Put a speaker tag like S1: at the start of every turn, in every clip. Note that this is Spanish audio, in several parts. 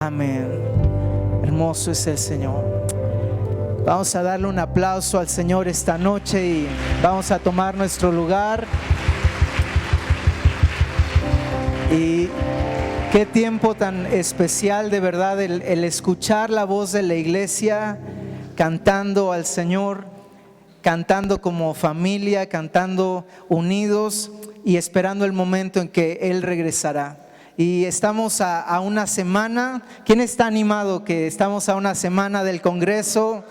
S1: Amén. Hermoso es el Señor. Vamos a darle un aplauso al Señor esta noche y vamos a tomar nuestro lugar. Y qué tiempo tan especial, de verdad, el escuchar la voz de la iglesia cantando al Señor, cantando como familia, cantando unidos y esperando el momento en que Él regresará. Y estamos a una semana. ¿Quién está animado que estamos a una semana del Congreso?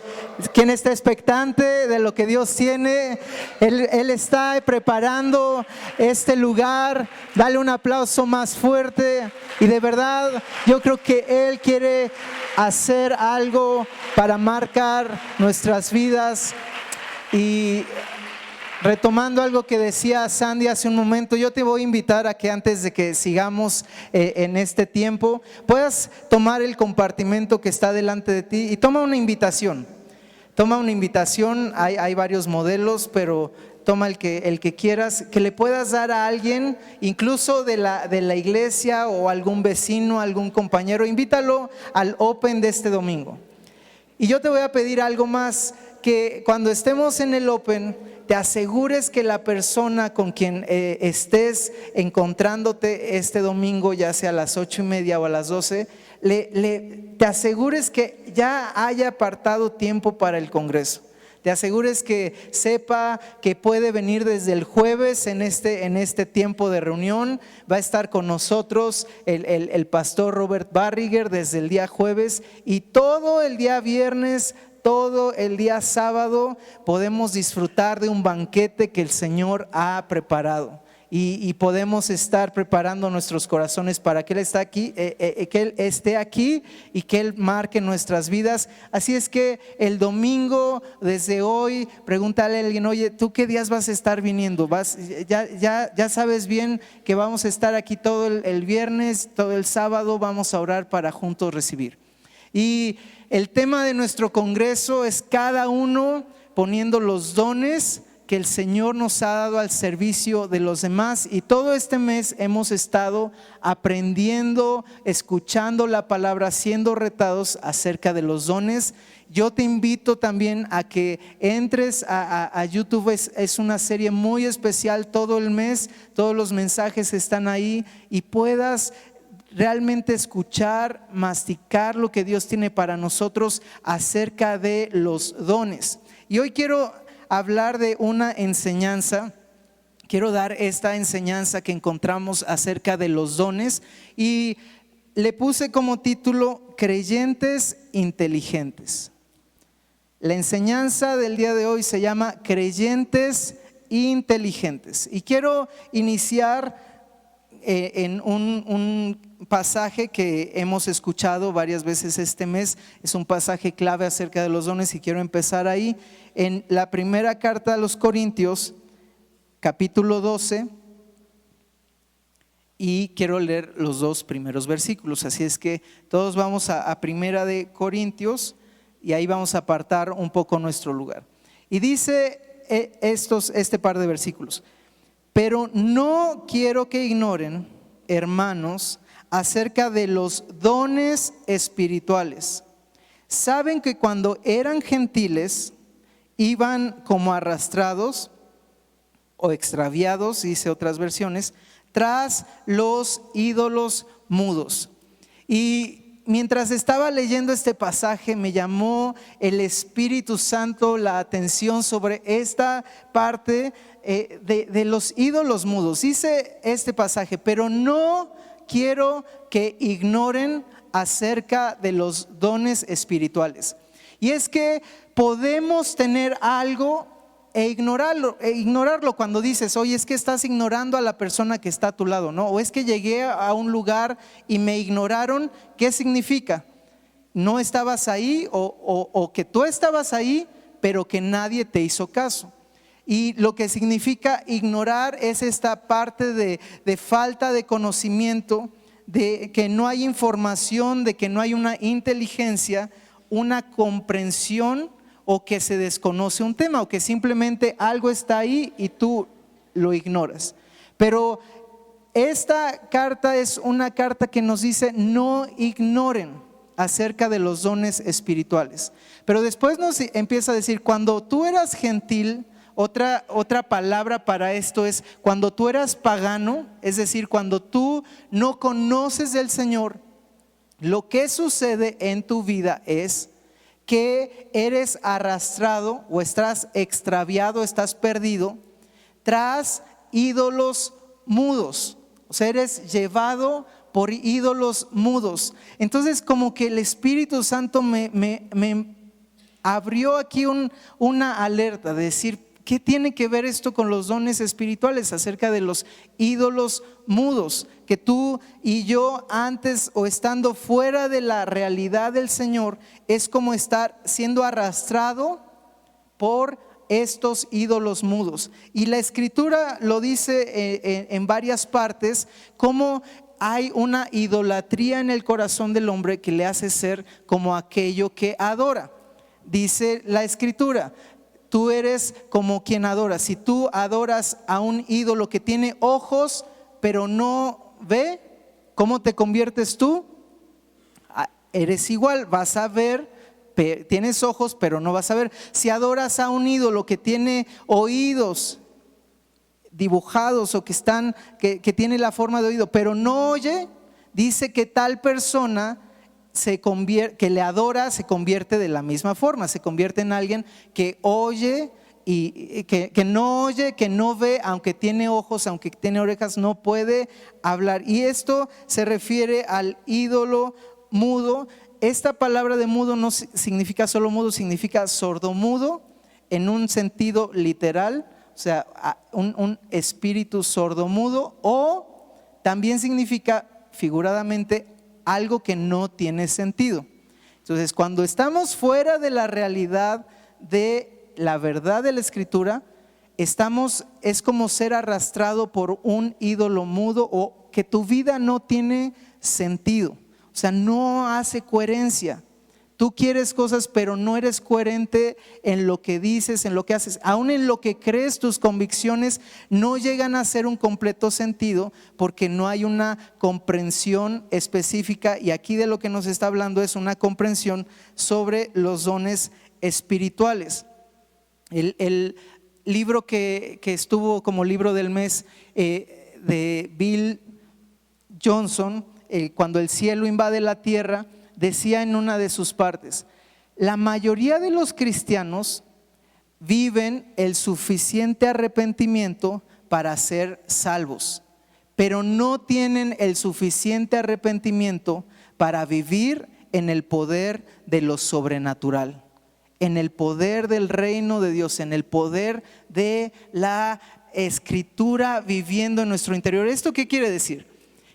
S1: ¿Quién está expectante de lo que Dios tiene? Él está preparando este lugar. Dale un aplauso más fuerte. Y de verdad, yo creo que Él quiere hacer algo para marcar nuestras vidas. Y retomando algo que decía Sandy hace un momento, yo te voy a invitar a que antes de que sigamos en este tiempo, puedas tomar el compartimento que está delante de ti y toma una invitación. Toma una invitación, hay varios modelos, pero toma el que quieras, que le puedas dar a alguien, incluso de la iglesia o algún vecino, algún compañero. Invítalo al Open de este domingo. Y yo te voy a pedir algo más, que cuando estemos en el Open, te asegures que la persona con quien estés encontrándote este domingo, ya sea a las 8:30 o a las 12, te asegures que ya haya apartado tiempo para el Congreso. Te asegures que sepa que puede venir desde el jueves en este tiempo de reunión. Va a estar con nosotros el pastor Robert Barriger desde el día jueves, y todo el día viernes, todo el día sábado podemos disfrutar de un banquete que el Señor ha preparado. Y podemos estar preparando nuestros corazones para que Él esté aquí y que Él marque nuestras vidas. Así es que el domingo, desde hoy, pregúntale a alguien: oye, ¿tú qué días vas a estar viniendo? Ya sabes bien que vamos a estar aquí todo el viernes, todo el sábado. Vamos a orar para juntos recibir. Y el tema de nuestro congreso es cada uno poniendo los dones que el Señor nos ha dado al servicio de los demás. Y todo este mes hemos estado aprendiendo, escuchando la palabra, siendo retados acerca de los dones. Yo te invito también a que entres a YouTube. Es una serie muy especial todo el mes, todos los mensajes están ahí, y puedas realmente escuchar, masticar lo que Dios tiene para nosotros acerca de los dones. Y hoy quiero hablar de una enseñanza. Quiero dar esta enseñanza que encontramos acerca de los dones, y le puse como título: creyentes inteligentes. La enseñanza del día de hoy se llama creyentes inteligentes. Y quiero iniciar en un pasaje que hemos escuchado varias veces este mes. Es un pasaje clave acerca de los dones, y quiero empezar ahí en la primera carta a los Corintios, capítulo 12, y quiero leer los dos primeros versículos. Así es que todos vamos a primera de Corintios, y ahí vamos a apartar un poco nuestro lugar. Y dice este par de versículos: pero no quiero que ignoren, hermanos, acerca de los dones espirituales. Saben que cuando eran gentiles iban como arrastrados o extraviados, dice otras versiones, tras los ídolos mudos. Y mientras estaba leyendo este pasaje, me llamó el Espíritu Santo la atención sobre esta parte de los ídolos mudos. Dice este pasaje: pero no quiero que ignoren acerca de los dones espirituales. Y es que podemos tener algo e ignorarlo cuando dices: oye, es que estás ignorando a la persona que está a tu lado, ¿no? O es que llegué a un lugar y me ignoraron. ¿Qué significa? No estabas ahí, o que tú estabas ahí, pero que nadie te hizo caso. Y lo que significa ignorar es esta parte de falta de conocimiento, de que no hay información, de que no hay una inteligencia, una comprensión, o que se desconoce un tema, o que simplemente algo está ahí y tú lo ignoras. Pero esta carta es una carta que nos dice no ignoren acerca de los dones espirituales. Pero después nos empieza a decir, cuando tú eras gentil, otra palabra para esto es cuando tú eras pagano, es decir, cuando tú no conoces del Señor, lo que sucede en tu vida es que eres arrastrado o estás extraviado, estás perdido tras ídolos mudos. O sea, eres llevado por ídolos mudos. Entonces como que el Espíritu Santo me abrió aquí una alerta de decir, ¿qué tiene que ver esto con los dones espirituales acerca de los ídolos mudos? Que tú y yo antes o estando fuera de la realidad del Señor es como estar siendo arrastrado por estos ídolos mudos. Y la Escritura lo dice en varias partes, como hay una idolatría en el corazón del hombre que le hace ser como aquello que adora. Dice la Escritura, tú eres como quien adora. Si tú adoras a un ídolo que tiene ojos pero no ve, ¿cómo te conviertes tú? Eres igual, vas a ver. Tienes ojos pero no vas a ver. Si adoras a un ídolo que tiene oídos dibujados o que tiene la forma de oído pero no oye, dice que tal persona que le adora se convierte de la misma forma, se convierte en alguien que oye y que no oye, que no ve, aunque tiene ojos, aunque tiene orejas, no puede hablar. Y esto se refiere al ídolo mudo. Esta palabra de mudo no significa solo mudo, significa sordomudo en un sentido literal, o sea, un espíritu sordomudo, o también significa figuradamente algo que no tiene sentido. Entonces, cuando estamos fuera de la realidad de la verdad de la Escritura, es como ser arrastrado por un ídolo mudo o que tu vida no tiene sentido. O sea, no hace coherencia. Tú quieres cosas, pero no eres coherente en lo que dices, en lo que haces. Aún en lo que crees, tus convicciones no llegan a ser un completo sentido porque no hay una comprensión específica. Y aquí de lo que nos está hablando es una comprensión sobre los dones espirituales. El libro que estuvo como libro del mes de Bill Johnson, cuando el cielo invade la tierra, decía en una de sus partes, la mayoría de los cristianos viven el suficiente arrepentimiento para ser salvos, pero no tienen el suficiente arrepentimiento para vivir en el poder de lo sobrenatural, en el poder del reino de Dios, en el poder de la Escritura viviendo en nuestro interior. ¿Esto qué quiere decir?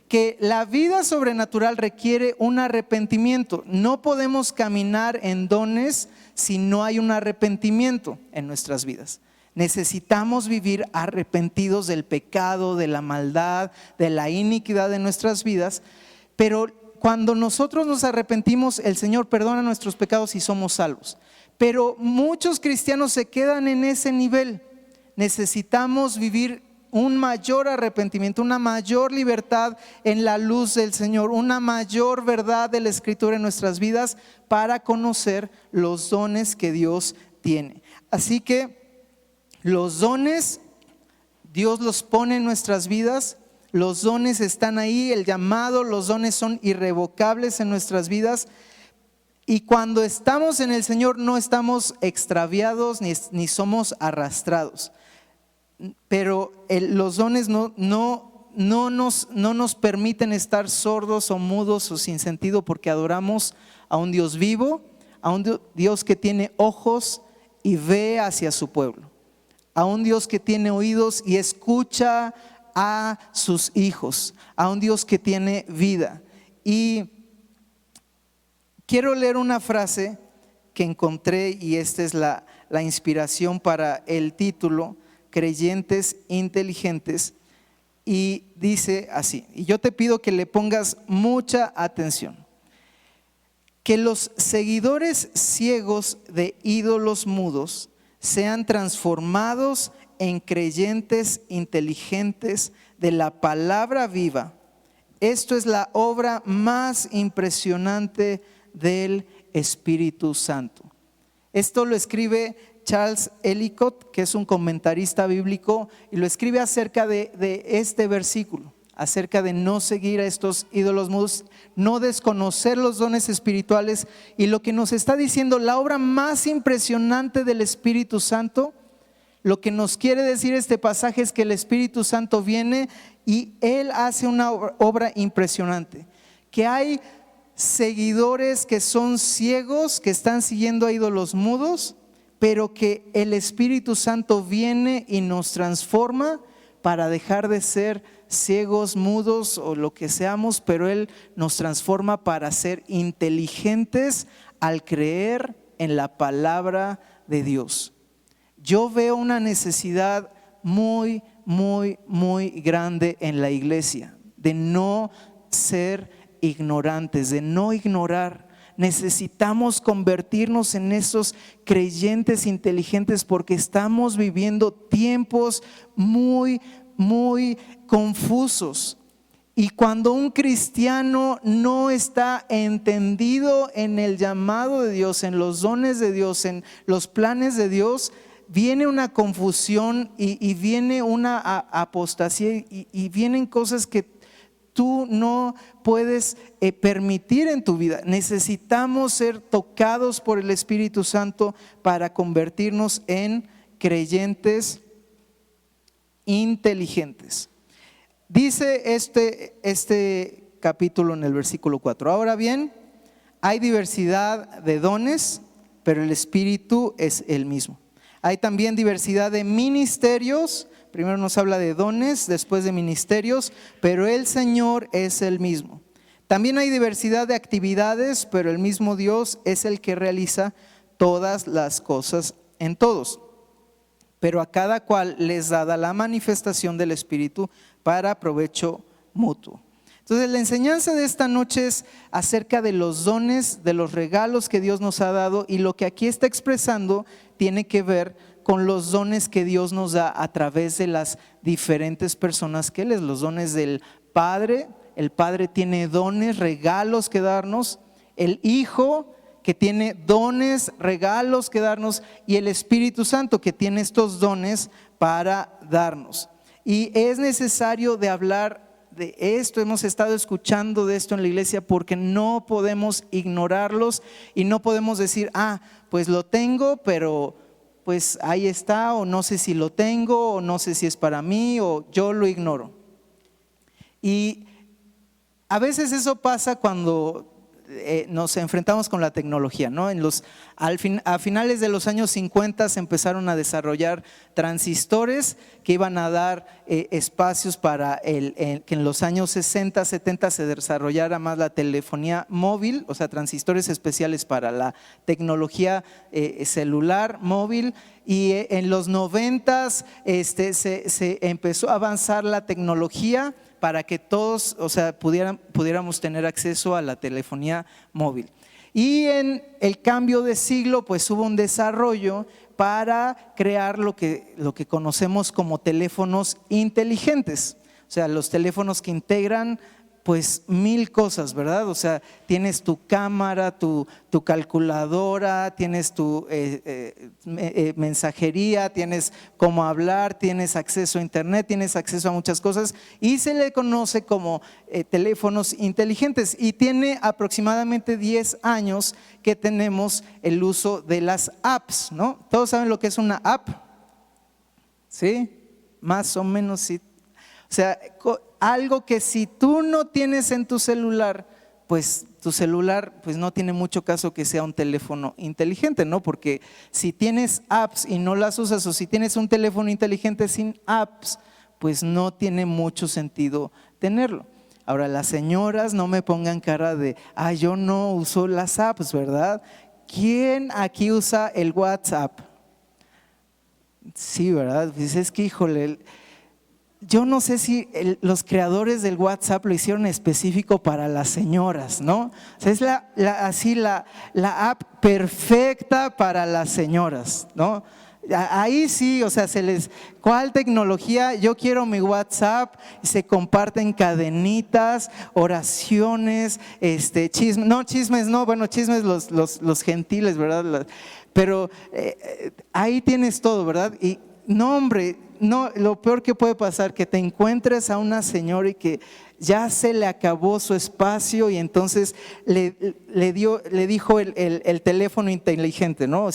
S1: Que la vida sobrenatural requiere un arrepentimiento. No podemos caminar en dones si no hay un arrepentimiento en nuestras vidas. Necesitamos vivir arrepentidos del pecado, de la maldad, de la iniquidad de nuestras vidas. Pero cuando nosotros nos arrepentimos, el Señor perdona nuestros pecados y somos salvos. Pero muchos cristianos se quedan en ese nivel. Necesitamos vivir un mayor arrepentimiento, una mayor libertad en la luz del Señor, una mayor verdad de la Escritura en nuestras vidas para conocer los dones que Dios tiene. Así que los dones, Dios los pone en nuestras vidas, los dones están ahí, el llamado, los dones son irrevocables en nuestras vidas. Y cuando estamos en el Señor no estamos extraviados ni somos arrastrados. Pero los dones no nos permiten estar sordos o mudos o sin sentido, porque adoramos a un Dios vivo, a un Dios que tiene ojos y ve hacia su pueblo, a un Dios que tiene oídos y escucha a sus hijos, a un Dios que tiene vida. Y quiero leer una frase que encontré, y esta es la inspiración para el título: Creyentes inteligentes. Y dice así, y yo te pido que le pongas mucha atención: que los seguidores ciegos de ídolos mudos sean transformados en creyentes inteligentes de la palabra viva. Esto es la obra más impresionante del Espíritu Santo. Esto lo escribe Charles Ellicott, que es un comentarista bíblico, y lo escribe acerca de este versículo, acerca de no seguir a estos ídolos mudos, no desconocer los dones espirituales. Y lo que nos está diciendo, la obra más impresionante del Espíritu Santo, lo que nos quiere decir este pasaje es que el Espíritu Santo viene y Él hace una obra impresionante. Que hay seguidores que son ciegos, que están siguiendo a ídolos mudos, pero que el Espíritu Santo viene y nos transforma para dejar de ser ciegos, mudos o lo que seamos, pero Él nos transforma para ser inteligentes al creer en la palabra de Dios. Yo veo una necesidad muy grande en la iglesia de no ser ignorantes, de no ignorar. Necesitamos convertirnos en esos creyentes inteligentes porque estamos viviendo tiempos muy confusos. Y cuando un cristiano no está entendido en el llamado de Dios, en los dones de Dios, en los planes de Dios, viene una confusión y viene una apostasía y vienen cosas que tú no puedes permitir en tu vida. Necesitamos ser tocados por el Espíritu Santo para convertirnos en creyentes inteligentes. Dice este capítulo en el versículo 4. Ahora bien, hay diversidad de dones, pero el Espíritu es el mismo. Hay también diversidad de ministerios. Primero nos habla de dones, después de ministerios, pero el Señor es el mismo. También hay diversidad de actividades, pero el mismo Dios es el que realiza todas las cosas en todos. Pero a cada cual les dada la manifestación del Espíritu para provecho mutuo. Entonces la enseñanza de esta noche es acerca de los dones, de los regalos que Dios nos ha dado, y lo que aquí está expresando tiene que ver con los dones que Dios nos da a través de las diferentes personas que Él es. Los dones del Padre, el Padre tiene dones, regalos que darnos, el Hijo que tiene dones, regalos que darnos, y el Espíritu Santo que tiene estos dones para darnos. Y es necesario de hablar de esto, hemos estado escuchando de esto en la iglesia porque no podemos ignorarlos y no podemos decir, pues lo tengo, pero pues ahí está, o no sé si lo tengo, o no sé si es para mí, o yo lo ignoro. Y a veces eso pasa cuando nos enfrentamos con la tecnología, ¿no? A finales de los años 50 se empezaron a desarrollar transistores que iban a dar espacios para que en los años 60, 70 se desarrollara más la telefonía móvil, o sea, transistores especiales para la tecnología celular, móvil. Y en los 90 se empezó a avanzar la tecnología para que todos, o sea, pudiéramos tener acceso a la telefonía móvil. Y en el cambio de siglo, pues hubo un desarrollo para crear lo que conocemos como teléfonos inteligentes. O sea, los teléfonos que integran pues 1000 cosas, ¿verdad? O sea, tienes tu cámara, tu calculadora, tienes tu mensajería, tienes cómo hablar, tienes acceso a internet, tienes acceso a muchas cosas, y se le conoce como teléfonos inteligentes. Y tiene aproximadamente 10 años que tenemos el uso de las apps, ¿no? ¿Todos saben lo que es una app? ¿Sí? Más o menos sí. O sea, algo que si tú no tienes en tu celular, pues tu celular pues no tiene mucho caso que sea un teléfono inteligente, ¿no? Porque si tienes apps y no las usas, o si tienes un teléfono inteligente sin apps, pues no tiene mucho sentido tenerlo. Ahora, las señoras no me pongan cara de, yo no uso las apps, ¿verdad? ¿Quién aquí usa el WhatsApp? Sí, ¿verdad? Pues es que, híjole, yo no sé si los creadores del WhatsApp lo hicieron específico para las señoras, ¿no? O sea, es la app perfecta para las señoras, ¿no? Ahí sí, o sea, ¿cuál tecnología? Yo quiero mi WhatsApp, se comparten cadenitas, oraciones, chismes, bueno, chismes los gentiles, ¿verdad? Pero ahí tienes todo, ¿verdad? Y no, hombre, no, lo peor que puede pasar, que te encuentres a una señora y que ya se le acabó su espacio y entonces le dijo el teléfono inteligente, ¿no?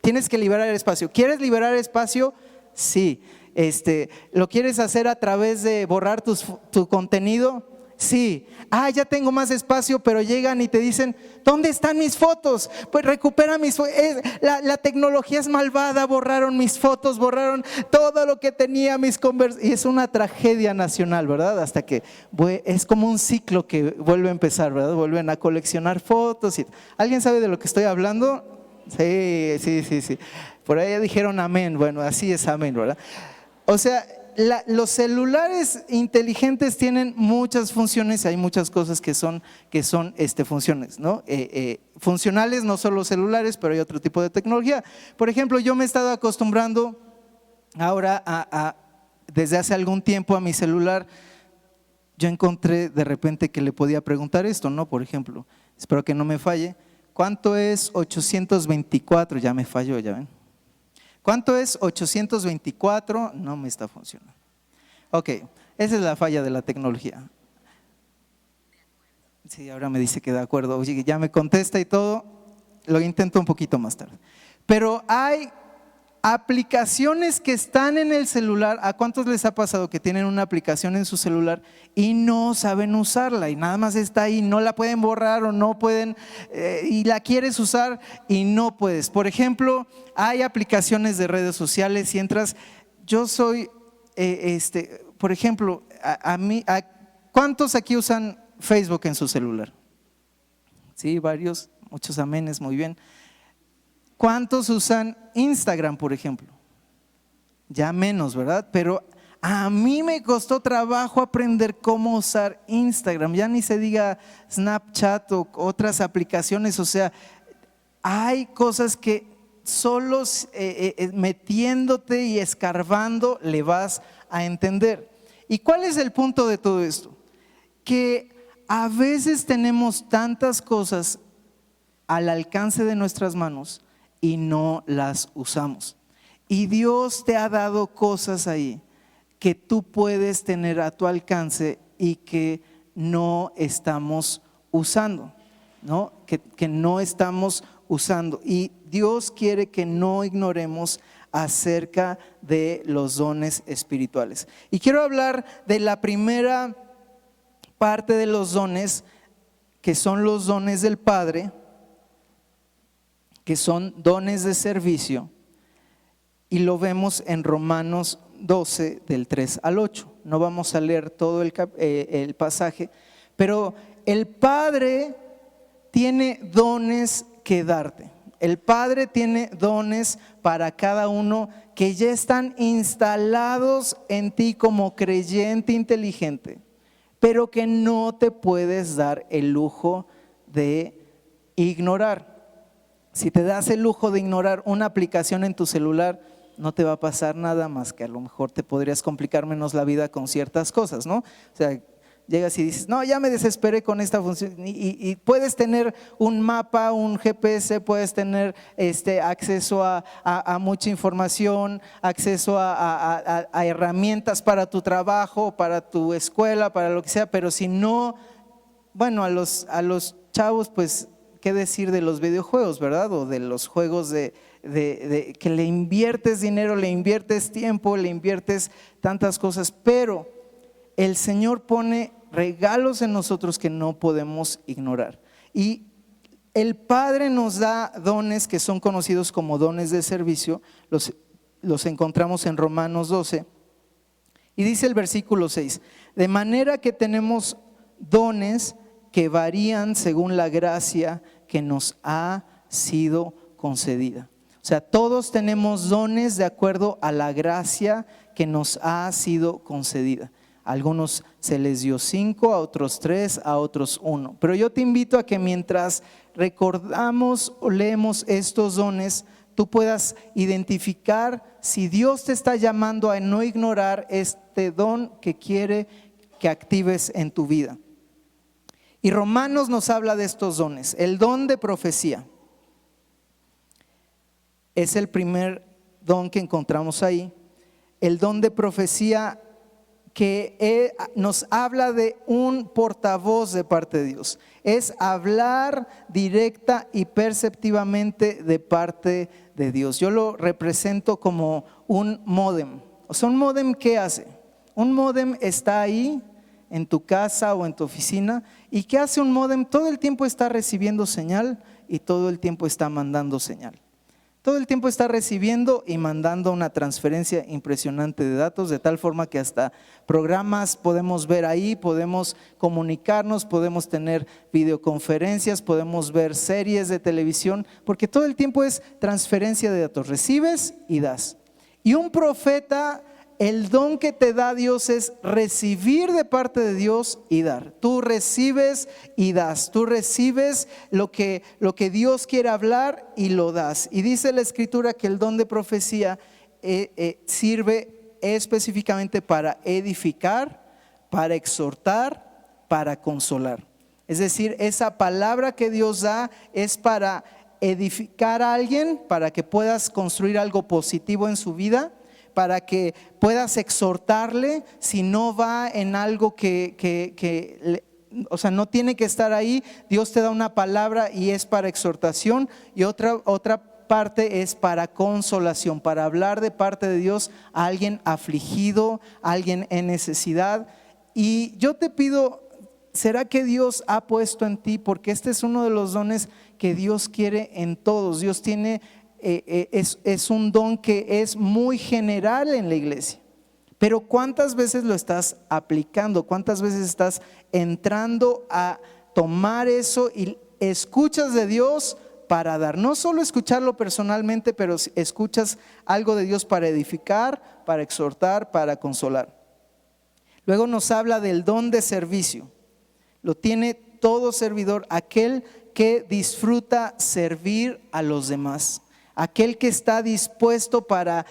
S1: Tienes que liberar espacio. ¿Quieres liberar espacio? Sí. ¿Lo quieres hacer a través de borrar tu contenido? Sí. Ya tengo más espacio, pero llegan y te dicen, ¿dónde están mis fotos? Pues recupera mis fotos. La tecnología es malvada, borraron mis fotos, borraron todo lo que tenía, mis conversaciones. Y es una tragedia nacional, ¿verdad? Hasta que es como un ciclo que vuelve a empezar, ¿verdad? Vuelven a coleccionar fotos. ¿Alguien sabe de lo que estoy hablando? Sí. Por ahí dijeron amén. Bueno, así es amén, ¿verdad? O sea, los celulares inteligentes tienen muchas funciones. Hay muchas cosas que son funciones, ¿no? Funcionales, no solo celulares, pero hay otro tipo de tecnología. Por ejemplo, yo me he estado acostumbrando ahora desde hace algún tiempo a mi celular. Yo encontré de repente que le podía preguntar esto, ¿no? Por ejemplo, espero que no me falle. ¿Cuánto es 824? Ya me falló, ya ven. ¿Cuánto es 824? No me está funcionando. Ok, esa es la falla de la tecnología. Sí, ahora me dice que de acuerdo. Oye, ya me contesta y todo. Lo intento un poquito más tarde. Pero hay aplicaciones que están en el celular. ¿A cuántos les ha pasado que tienen una aplicación en su celular y no saben usarla y nada más está ahí, no la pueden borrar o no pueden y la quieres usar y no puedes? Por ejemplo, hay aplicaciones de redes sociales y entras. Yo soy, por ejemplo, ¿cuántos aquí usan Facebook en su celular? Sí, varios, muchos amenes, muy bien. ¿Cuántos usan Instagram, por ejemplo? Ya menos, ¿verdad? Pero a mí me costó trabajo aprender cómo usar Instagram. Ya ni se diga Snapchat o otras aplicaciones. O sea, hay cosas que solo metiéndote y escarbando le vas a entender. ¿Y cuál es el punto de todo esto? Que a veces tenemos tantas cosas al alcance de nuestras manos y no las usamos. Y Dios te ha dado cosas ahí que tú puedes tener a tu alcance y que no estamos usando, ¿no? Que no estamos usando. Y Dios quiere que no ignoremos acerca de los dones espirituales. Y quiero hablar de la primera parte de los dones, que son los dones del Padre, que son dones de servicio, y lo vemos en Romanos 12 del 3 al 8. No vamos a leer todo el pasaje, pero el Padre tiene dones que darte. El Padre tiene dones para cada uno que ya están instalados en ti como creyente inteligente, pero que no te puedes dar el lujo de ignorar. Si te das el lujo de ignorar una aplicación en tu celular, no te va a pasar nada más que a lo mejor te podrías complicar menos la vida con ciertas cosas, ¿no? O sea, llegas y dices, no, ya me desesperé con esta función, y puedes tener un mapa, un GPS, puedes tener acceso a mucha información, acceso a herramientas para tu trabajo, para tu escuela, para lo que sea, pero si no, bueno, a los chavos, pues, ¿qué decir de los videojuegos, verdad? O de los juegos de que le inviertes dinero, le inviertes tiempo, le inviertes tantas cosas, pero el Señor pone regalos en nosotros que no podemos ignorar. Y el Padre nos da dones que son conocidos como dones de servicio. Los encontramos en Romanos 12. Y dice el versículo 6, de manera que tenemos dones que varían según la gracia que nos ha sido concedida. O sea, todos tenemos dones de acuerdo a la gracia que nos ha sido concedida. A algunos se les dio 5, a otros 3, a otros 1. Pero yo te invito a que mientras recordamos o leemos estos dones, tú puedas identificar si Dios te está llamando a no ignorar este don que quiere que actives en tu vida. Y Romanos nos habla de estos dones. El don de profecía es el primer don que encontramos ahí. El don de profecía que nos habla de un portavoz de parte de Dios. Es hablar directa y perceptivamente de parte de Dios. Yo lo represento como un módem. O sea, un módem, ¿qué hace? Un módem está ahí en tu casa o en tu oficina. ¿Y qué hace un módem? Todo el tiempo está recibiendo señal y todo el tiempo está mandando señal. Todo el tiempo está recibiendo y mandando una transferencia impresionante de datos, de tal forma que hasta programas podemos ver ahí, podemos comunicarnos, podemos tener videoconferencias, podemos ver series de televisión, porque todo el tiempo es transferencia de datos, recibes y das. Y un profeta, el don que te da Dios es recibir de parte de Dios y dar. Tú recibes y das. Tú recibes lo que Dios quiere hablar y lo das. Y dice la Escritura que el don de profecía sirve específicamente para edificar, para exhortar, para consolar. Es decir, esa palabra que Dios da es para edificar a alguien, para que puedas construir algo positivo en su vida, para que puedas exhortarle si no va en algo o sea, no tiene que estar ahí. Dios te da una palabra y es para exhortación, y otra parte es para consolación, para hablar de parte de Dios a alguien afligido, a alguien en necesidad. Y yo te pido, ¿será que Dios ha puesto en ti? Porque este es uno de los dones que Dios quiere en todos. Dios tiene es un don que es muy general en la iglesia, pero ¿cuántas veces lo estás aplicando? ¿Cuántas veces estás entrando a tomar eso y escuchas de Dios para dar? No solo escucharlo personalmente, pero escuchas algo de Dios para edificar, para exhortar, para consolar. Luego nos habla del don de servicio. Lo tiene todo servidor, aquel que disfruta servir a los demás. Aquel que está dispuesto para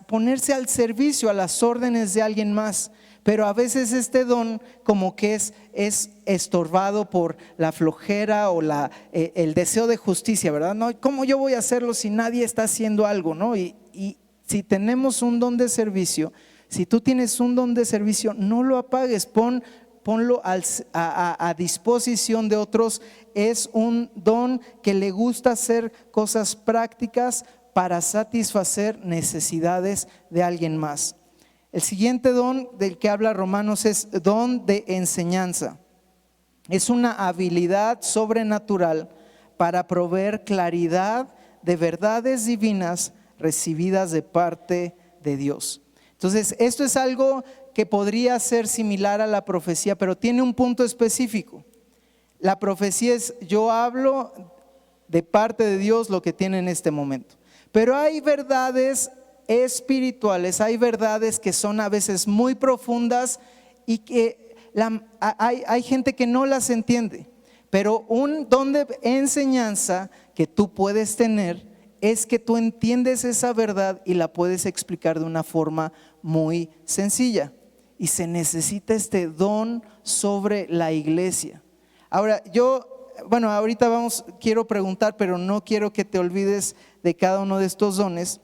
S1: ponerse al servicio, a las órdenes de alguien más. Pero a veces este don como que es estorbado por la flojera o el deseo de justicia, ¿verdad? No, ¿cómo yo voy a hacerlo si nadie está haciendo algo, ¿no? Y si tenemos un don de servicio, si tú tienes un don de servicio, no lo apagues, ponlo a disposición de otros. Es un don que le gusta hacer cosas prácticas para satisfacer necesidades de alguien más. El siguiente don del que habla Romanos es don de enseñanza. Es una habilidad sobrenatural para proveer claridad de verdades divinas recibidas de parte de Dios. Entonces, esto es algo que podría ser similar a la profecía, pero tiene un punto específico. La profecía es: yo hablo de parte de Dios lo que tiene en este momento. Pero hay verdades espirituales, hay verdades que son a veces muy profundas y que hay gente que no las entiende. Pero un don de enseñanza que tú puedes tener es que tú entiendes esa verdad y la puedes explicar de una forma muy sencilla. Y se necesita este don sobre la iglesia. Ahora, ahorita quiero preguntar, pero no quiero que te olvides de cada uno de estos dones.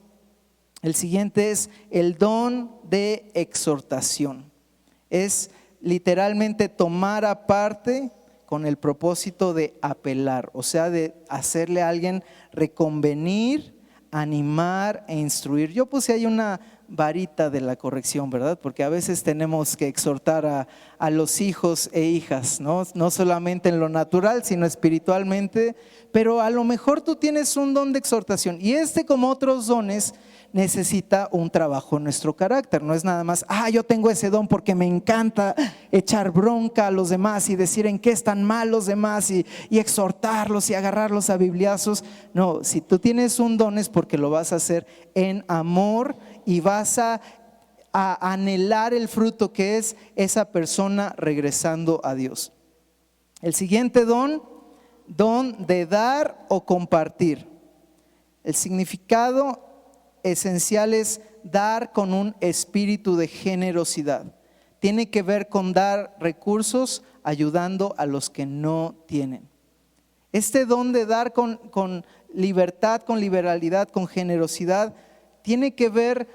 S1: El siguiente es el don de exhortación. Es literalmente tomar aparte con el propósito de apelar, o sea, de hacerle a alguien reconvenir, animar e instruir. Yo puse ahí una varita de la corrección, ¿verdad? Porque a veces tenemos que exhortar a los hijos e hijas, ¿no? No solamente en lo natural, sino espiritualmente. Pero a lo mejor tú tienes un don de exhortación, y como otros dones, necesita un trabajo en nuestro carácter. No es nada más, yo tengo ese don porque me encanta echar bronca a los demás y decir en qué están mal los demás y exhortarlos y agarrarlos a bibliazos. No, si tú tienes un don es porque lo vas a hacer en amor y vas a anhelar el fruto que es esa persona regresando a Dios. El siguiente don de dar o compartir. El significado esencial es dar con un espíritu de generosidad. Tiene que ver con dar recursos ayudando a los que no tienen. Este don de dar con libertad, con liberalidad, con generosidad, tiene que ver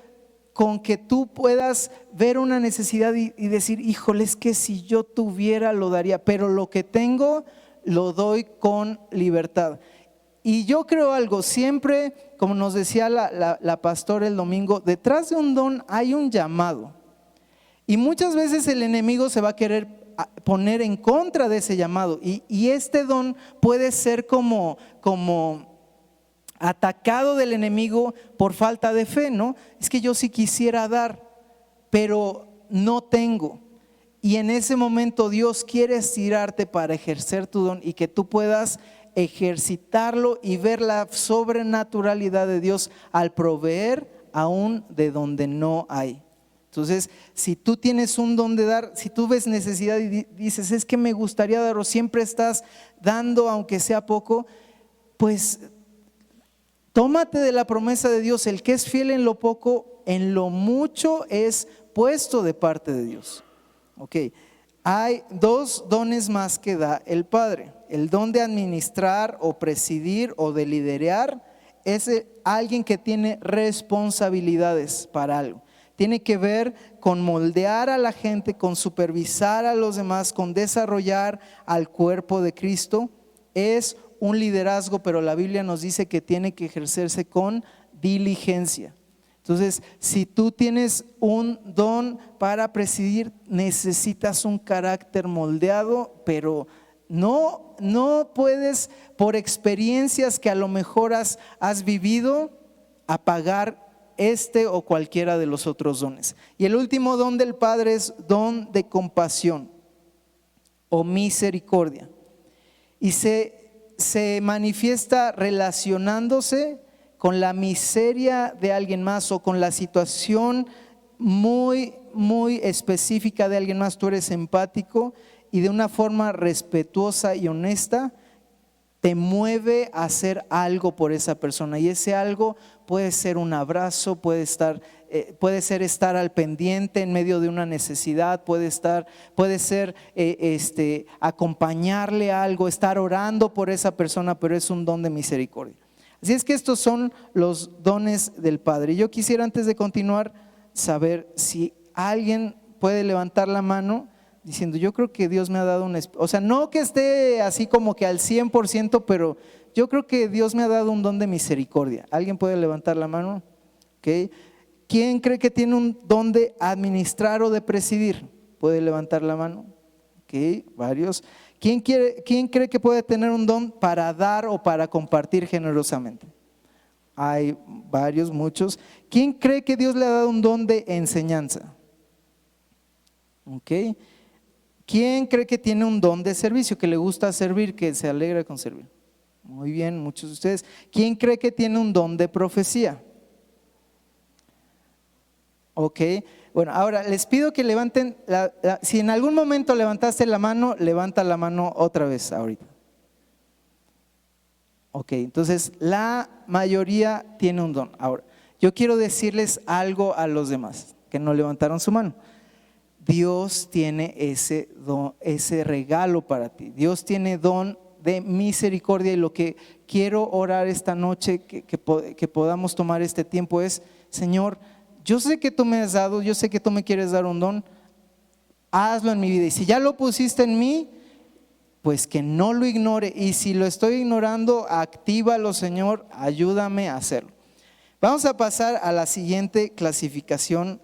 S1: con que tú puedas ver una necesidad y decir, híjole, es que si yo tuviera lo daría, pero lo que tengo lo doy con libertad. Y yo creo algo, siempre, como nos decía la pastora el domingo, detrás de un don hay un llamado. Y muchas veces el enemigo se va a querer poner en contra de ese llamado. Y este don puede ser como atacado del enemigo por falta de fe, ¿no? Es que yo sí quisiera dar, pero no tengo. Y en ese momento Dios quiere estirarte para ejercer tu don y que tú puedas ejercitarlo y ver la sobrenaturalidad de Dios al proveer aún de donde no hay. Entonces, si tú tienes un don de dar, si tú ves necesidad y dices, es que me gustaría dar, o siempre estás dando aunque sea poco, pues tómate de la promesa de Dios. El que es fiel en lo poco, en lo mucho es puesto de parte de Dios. Ok, hay dos dones más que da el Padre. El don de administrar o presidir o de liderar es alguien que tiene responsabilidades para algo. Tiene que ver con moldear a la gente, con supervisar a los demás, con desarrollar al cuerpo de Cristo. Es un liderazgo, pero la Biblia nos dice que tiene que ejercerse con diligencia. Entonces, si tú tienes un don para presidir, necesitas un carácter moldeado, pero no puedes, por experiencias que a lo mejor has vivido, apagar este o cualquiera de los otros dones. Y el último don del Padre es don de compasión o misericordia. Y se manifiesta relacionándose con la miseria de alguien más o con la situación muy, muy específica de alguien más. Tú eres empático y de una forma respetuosa y honesta te mueve a hacer algo por esa persona, y ese algo puede ser un abrazo, puede ser estar al pendiente en medio de una necesidad, puede ser acompañarle a algo, estar orando por esa persona, pero es un don de misericordia. Así es que estos son los dones del Padre. Yo quisiera, antes de continuar, saber si alguien puede levantar la mano diciendo, yo creo que Dios me ha dado o sea, no que esté así como que al 100%, pero yo creo que Dios me ha dado un don de misericordia. ¿Alguien puede levantar la mano? ¿Okay? ¿Quién cree que tiene un don de administrar o de presidir? ¿Puede levantar la mano? ¿Okay? Varios. ¿Quién cree que puede tener un don para dar o para compartir generosamente? Hay varios, muchos. ¿Quién cree que Dios le ha dado un don de enseñanza? ¿Okay? ¿Quién cree que tiene un don de servicio, que le gusta servir, que se alegra con servir? Muy bien, muchos de ustedes. ¿Quién cree que tiene un don de profecía? Ok, bueno, ahora les pido que levanten, si en algún momento levantaste la mano, levanta la mano otra vez ahorita. Ok, entonces la mayoría tiene un don. Ahora, yo quiero decirles algo a los demás que no levantaron su mano. Dios tiene ese don, ese regalo para ti. Dios tiene don de misericordia, y lo que quiero orar esta noche, que podamos tomar este tiempo es, Señor, yo sé que tú me has dado, yo sé que tú me quieres dar un don, hazlo en mi vida. Y si ya lo pusiste en mí, pues que no lo ignore. Y si lo estoy ignorando, actívalo, Señor, ayúdame a hacerlo. Vamos a pasar a la siguiente clasificación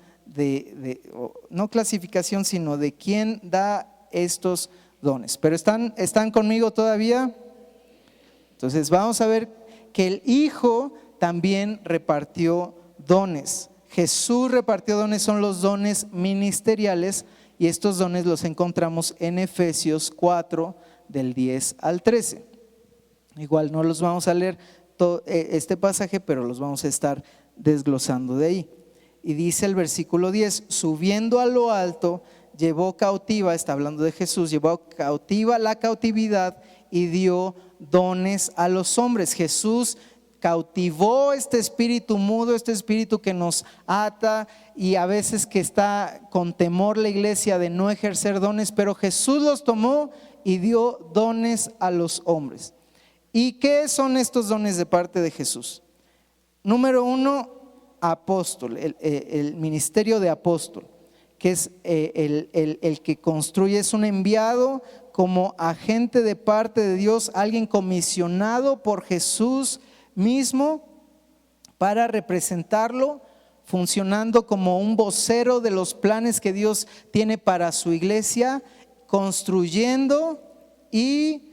S1: no clasificación, sino de quién da estos dones. Pero ¿están conmigo todavía? Entonces vamos a ver que el Hijo también repartió dones. Jesús repartió dones, son los dones ministeriales, y estos dones los encontramos en Efesios 4 del 10 al 13. Igual no los vamos a leer este pasaje, pero los vamos a estar desglosando de ahí. Y dice el versículo 10, subiendo a lo alto, llevó cautiva, está hablando de Jesús, llevó cautiva la cautividad y dio dones a los hombres. Jesús cautivó este espíritu mudo, este espíritu que nos ata y a veces que está con temor la iglesia de no ejercer dones, pero Jesús los tomó y dio dones a los hombres. ¿Y qué son estos dones de parte de Jesús? Número 1, apóstol, el ministerio de apóstol, que es el que construye, es un enviado como agente de parte de Dios, alguien comisionado por Jesús mismo para representarlo, funcionando como un vocero de los planes que Dios tiene para su iglesia, construyendo y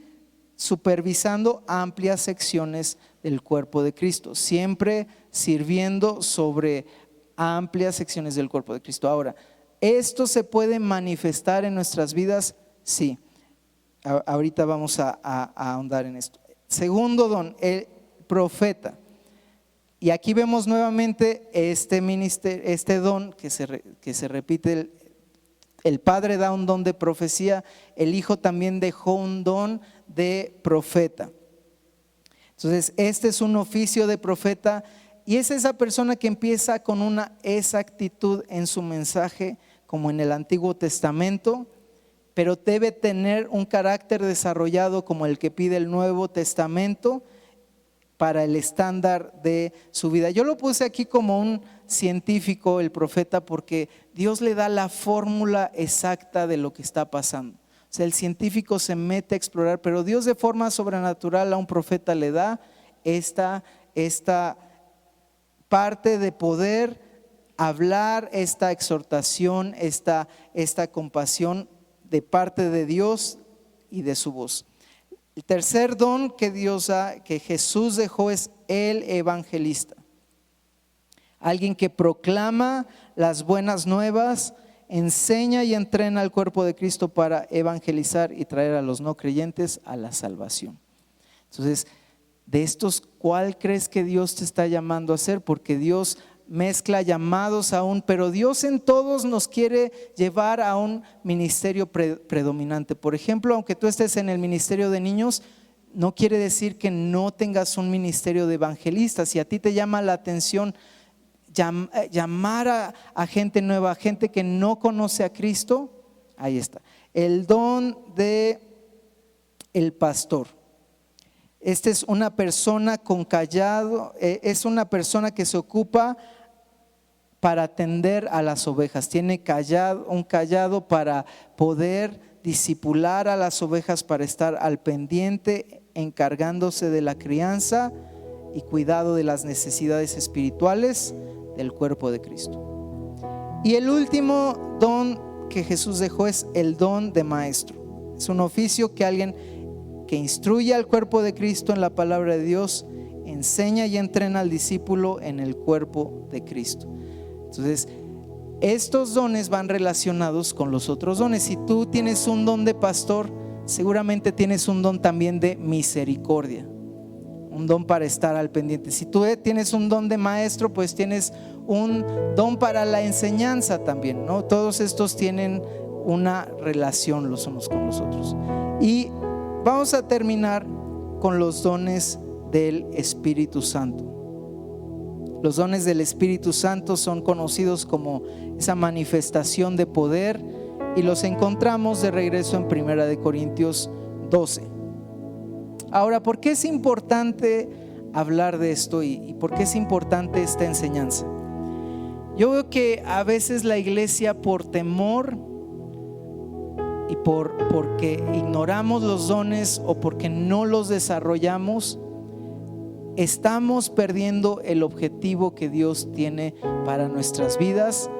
S1: supervisando amplias secciones del cuerpo de Cristo, siempre sirviendo sobre amplias secciones del cuerpo de Cristo. Ahora, ¿esto se puede manifestar en nuestras vidas? Sí. Ahorita vamos a ahondar en esto. Segundo don, el profeta. Y aquí vemos nuevamente este don que se repite. El Padre da un don de profecía, el Hijo también dejó un don de profeta. Entonces, este es un oficio de profeta y es esa persona que empieza con una exactitud en su mensaje, como en el Antiguo Testamento, pero debe tener un carácter desarrollado como el que pide el Nuevo Testamento para el estándar de su vida. Yo lo puse aquí como un científico, el profeta, porque Dios le da la fórmula exacta de lo que está pasando. O sea, el científico se mete a explorar, pero Dios de forma sobrenatural a un profeta le da esta parte de poder hablar, esta exhortación, esta compasión de parte de Dios y de su voz. El tercer don que Dios da, que Jesús dejó, es el evangelista. Alguien que proclama las buenas nuevas, enseña y entrena al cuerpo de Cristo para evangelizar y traer a los no creyentes a la salvación. Entonces, de estos, ¿cuál crees que Dios te está llamando a hacer? Porque Dios mezcla llamados aún, pero Dios en todos nos quiere llevar a un ministerio predominante. Por ejemplo, aunque tú estés en el ministerio de niños, no quiere decir que no tengas un ministerio de evangelistas. Si a ti te llama la atención llamar a gente nueva, a gente que no conoce a Cristo, ahí está. El don de el pastor. Este es una persona con callado, es una persona que se ocupa para atender a las ovejas. Tiene un callado para poder discipular a las ovejas, para estar al pendiente, encargándose de la crianza y cuidado de las necesidades espirituales del cuerpo de Cristo. Y el último don que Jesús dejó es el don de maestro. Es un oficio que alguien que instruye al cuerpo de Cristo en la palabra de Dios, enseña y entrena al discípulo en el cuerpo de Cristo. Entonces, estos dones van relacionados con los otros dones. Si tú tienes un don de pastor, seguramente tienes un don también de misericordia, un don para estar al pendiente. Si tú tienes un don de maestro, pues tienes un don para la enseñanza también, ¿no? Todos estos tienen una relación los unos con los otros. Y vamos a terminar con los dones del Espíritu Santo. Los dones del Espíritu Santo son conocidos como esa manifestación de poder y los encontramos de regreso en 1 Corintios 12. Ahora, ¿por qué es importante hablar de esto y por qué es importante esta enseñanza? Yo veo que a veces la iglesia, por temor y porque ignoramos los dones o porque no los desarrollamos, estamos perdiendo el objetivo que Dios tiene para nuestras vidas.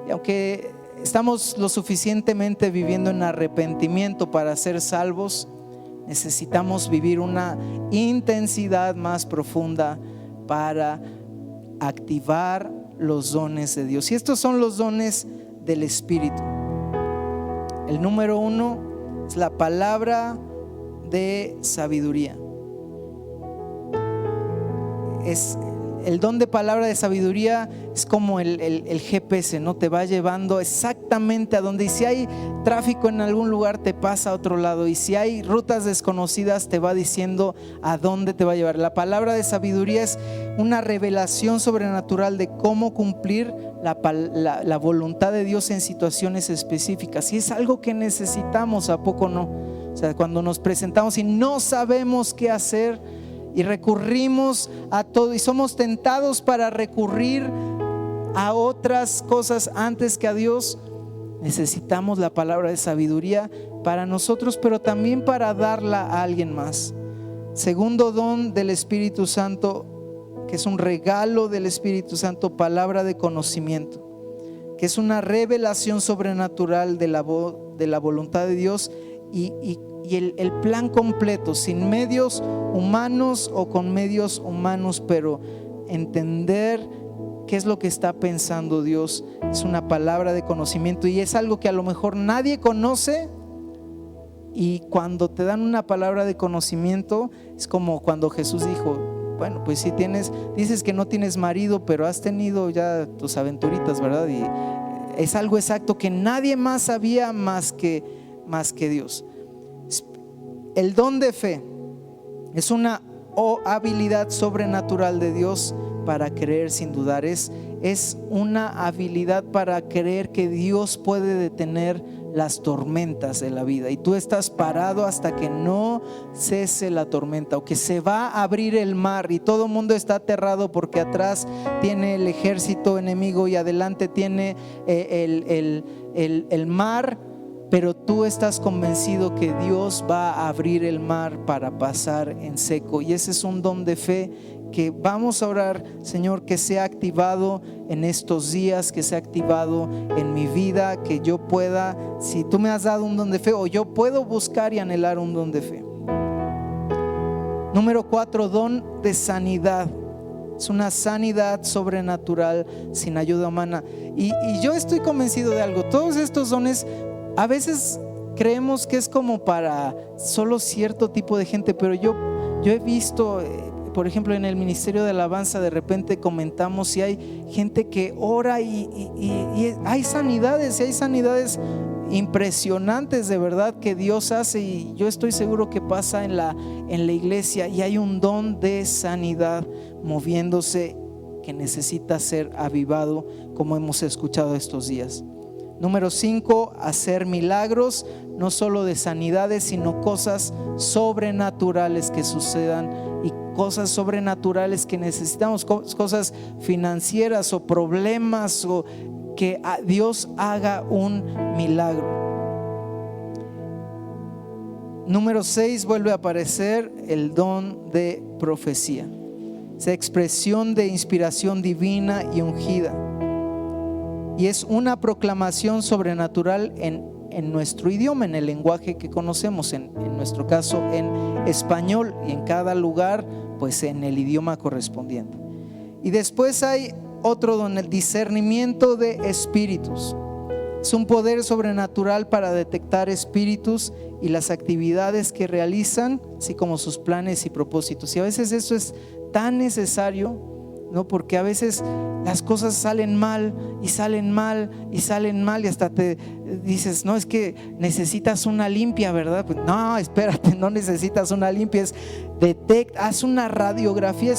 S1: Y aunque estamos lo suficientemente viviendo en arrepentimiento para ser salvos, necesitamos vivir una intensidad más profunda para activar los dones de Dios. Y estos son los dones del Espíritu. El número 1 es la palabra de sabiduría. Es el don de palabra de sabiduría es como el GPS, ¿no? Te va llevando exactamente a donde, y si hay tráfico en algún lugar te pasa a otro lado, y si hay rutas desconocidas te va diciendo a dónde te va a llevar. La palabra de sabiduría es una revelación sobrenatural de cómo cumplir la voluntad de Dios en situaciones específicas, y es algo que necesitamos, ¿a poco no? O sea, cuando nos presentamos y no sabemos qué hacer y recurrimos a todo y somos tentados para recurrir a otras cosas antes que a Dios, necesitamos la palabra de sabiduría para nosotros, pero también para darla a alguien más. Segundo don del Espíritu Santo, que es un regalo del Espíritu Santo, palabra de conocimiento, que es una revelación sobrenatural de la voluntad de Dios y el plan completo, sin medios humanos o con medios humanos, pero entender qué es lo que está pensando Dios. Es una palabra de conocimiento y es algo que a lo mejor nadie conoce, y cuando te dan una palabra de conocimiento es como cuando Jesús dijo: bueno, pues si dices que no tienes marido, pero has tenido ya tus aventuritas, ¿verdad? Y es algo exacto que nadie más sabía más que Dios. El don de fe es una habilidad sobrenatural de Dios para creer sin dudar. Es una habilidad para creer que Dios puede detener las tormentas de la vida, y tú estás parado hasta que no cese la tormenta, o que se va a abrir el mar y todo el mundo está aterrado porque atrás tiene el ejército enemigo y adelante tiene el mar, pero tú estás convencido que Dios va a abrir el mar para pasar en seco. Y ese es un don de fe que vamos a orar, Señor, que sea activado en estos días, que sea activado en mi vida, que yo pueda, si tú me has dado un don de fe, o yo puedo buscar y anhelar un don de fe. Número 4, don de sanidad. Es una sanidad sobrenatural sin ayuda humana. Y yo estoy convencido de algo: todos estos dones a veces creemos que es como para solo cierto tipo de gente, pero yo he visto, por ejemplo, en el ministerio de alabanza, de repente comentamos si hay gente que ora y hay sanidades, y hay sanidades impresionantes de verdad que Dios hace, y yo estoy seguro que pasa en la iglesia, y hay un don de sanidad moviéndose que necesita ser avivado, como hemos escuchado estos días. Número 5, hacer milagros, no solo de sanidades, sino cosas sobrenaturales que sucedan, y cosas sobrenaturales que necesitamos, cosas financieras o problemas, o que Dios haga un milagro. Número 6, vuelve a aparecer el don de profecía, esa expresión de inspiración divina y ungida. Y es una proclamación sobrenatural en nuestro idioma, en el lenguaje que conocemos, en nuestro caso en español, y en cada lugar pues en el idioma correspondiente. Y después hay otro don, el discernimiento de espíritus. Es un poder sobrenatural para detectar espíritus y las actividades que realizan, así como sus planes y propósitos. Y a veces eso es tan necesario, ¿no? Porque a veces las cosas salen mal y salen mal y salen mal, y hasta te dices: no, es que necesitas una limpia, ¿verdad? Pues no, espérate, no necesitas una limpia, haz una radiografía.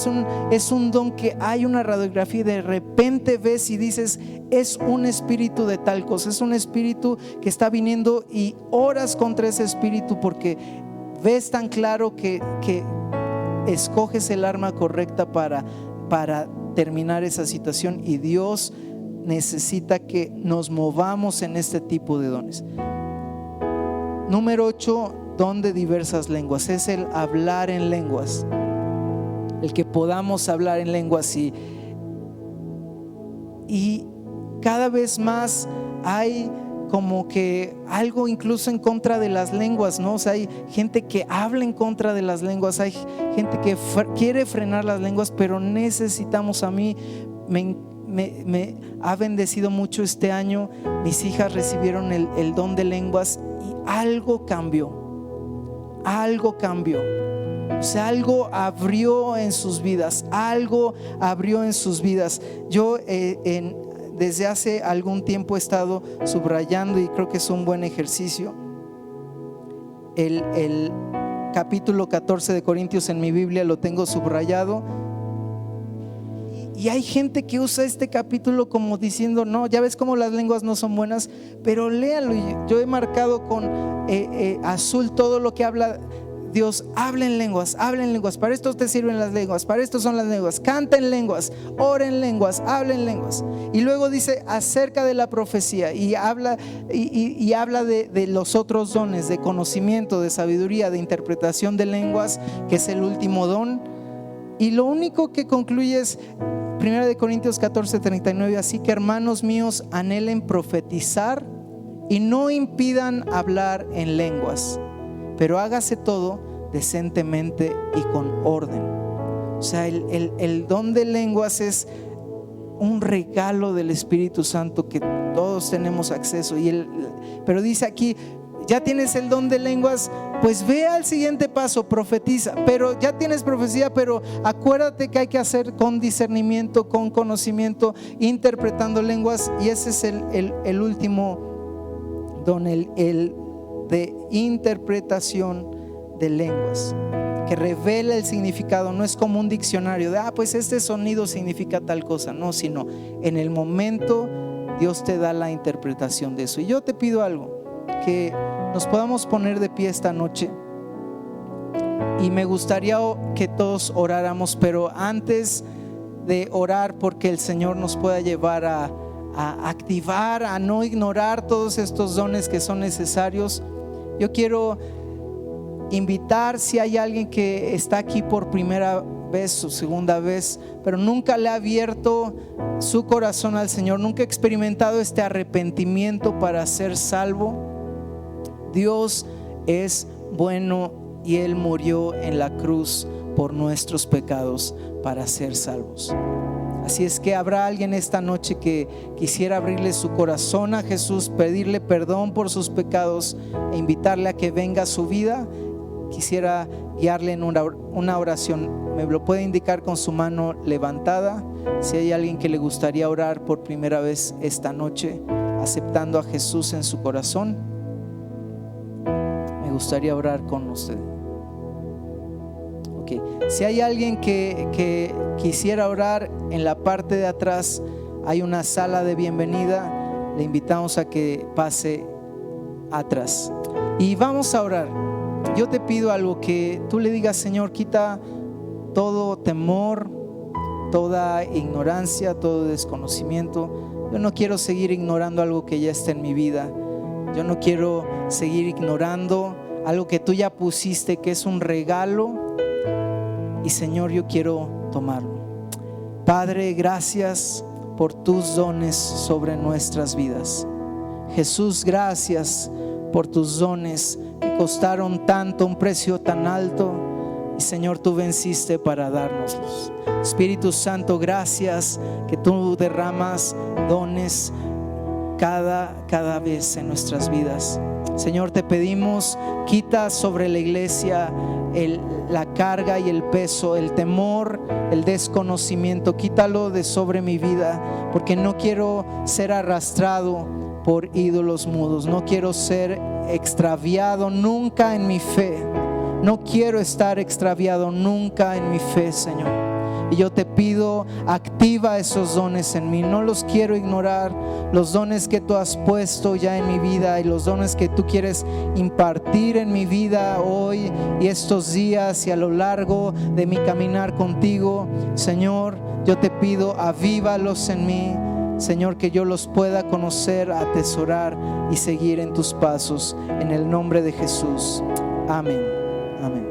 S1: Es un don que hay una radiografía, y de repente ves y dices: es un espíritu de tal cosa, es un espíritu que está viniendo, y oras contra ese espíritu porque ves tan claro que escoges el arma correcta para terminar esa situación, y Dios necesita que nos movamos en este tipo de dones. Número 8, don de diversas lenguas, es el hablar en lenguas, el que podamos hablar en lenguas, y cada vez más hay como que algo incluso en contra de las lenguas, ¿no? O sea, hay gente que habla en contra de las lenguas, hay gente que quiere frenar las lenguas, pero necesitamos. A mí me ha bendecido mucho este año. Mis hijas recibieron el don de lenguas, y algo cambió. O sea, algo abrió en sus vidas, algo abrió en sus vidas. Yo desde hace algún tiempo he estado subrayando, y creo que es un buen ejercicio, el capítulo 14 de Corintios. En mi Biblia lo tengo subrayado, y hay gente que usa este capítulo como diciendo: no, ya ves cómo las lenguas no son buenas, pero léalo. Y yo he marcado con azul todo lo que habla Dios. Habla en lenguas, para esto te sirven las lenguas, para esto son las lenguas. Canta en lenguas, ora en lenguas, habla en lenguas. Y luego dice acerca de la profecía, y habla de los otros dones, de conocimiento, de sabiduría, de interpretación de lenguas, que es el último don. Y lo único que concluye es 1 Corintios 14:39. Así que, hermanos míos, anhelen profetizar y no impidan hablar en lenguas, pero hágase todo decentemente y con orden. O sea, el don de lenguas es un regalo del Espíritu Santo que todos tenemos acceso. Pero dice aquí: ya tienes el don de lenguas, pues ve al siguiente paso, profetiza. Pero ya tienes profecía, pero acuérdate que hay que hacer con discernimiento, con conocimiento, interpretando lenguas. Y ese es el último don, el de interpretación de lenguas, que revela el significado. No es como un diccionario de pues este sonido significa tal cosa. No, sino en el momento Dios te da la interpretación de eso. Y yo te pido algo, que nos podamos poner de pie esta noche, y me gustaría que todos oráramos. Pero antes de orar, porque el Señor nos pueda llevar a activar, a no ignorar todos estos dones que son necesarios, yo quiero invitar, si hay alguien que está aquí por primera vez o segunda vez, pero nunca le ha abierto su corazón al Señor, nunca ha experimentado este arrepentimiento para ser salvo. Dios es bueno y Él murió en la cruz por nuestros pecados para ser salvos. Así es que habrá alguien esta noche que quisiera abrirle su corazón a Jesús, pedirle perdón por sus pecados e invitarle a que venga a su vida. Quisiera guiarle en una oración. Me lo puede indicar con su mano levantada. Si hay alguien que le gustaría orar por primera vez esta noche, aceptando a Jesús en su corazón, me gustaría orar con usted. Si hay alguien que quisiera orar, en la parte de atrás hay una sala de bienvenida. Le invitamos a que pase atrás y vamos a orar. Yo te pido algo, que tú le digas: Señor, quita todo temor, toda ignorancia, todo desconocimiento. Yo no quiero seguir ignorando algo que ya está en mi vida. Yo no quiero seguir ignorando algo que tú ya pusiste, que es un regalo. Y Señor, yo quiero tomarlo. Padre, gracias por tus dones sobre nuestras vidas. Jesús, gracias por tus dones que costaron tanto, un precio tan alto. Y Señor, tú venciste para dárnoslos. Espíritu Santo, gracias que tú derramas dones cada vez en nuestras vidas. Señor, te pedimos, quita sobre la iglesia la carga y el peso, el temor, el desconocimiento. Quítalo de sobre mi vida, porque no quiero ser arrastrado por ídolos mudos. No quiero ser extraviado nunca en mi fe. No quiero estar extraviado nunca en mi fe, Señor. Y yo te pido, activa esos dones en mí. No los quiero ignorar. Los dones que tú has puesto ya en mi vida y los dones que tú quieres impartir en mi vida hoy y estos días y a lo largo de mi caminar contigo, Señor, yo te pido, avívalos en mí, Señor, que yo los pueda conocer, atesorar y seguir en tus pasos. En el nombre de Jesús. Amén. Amén.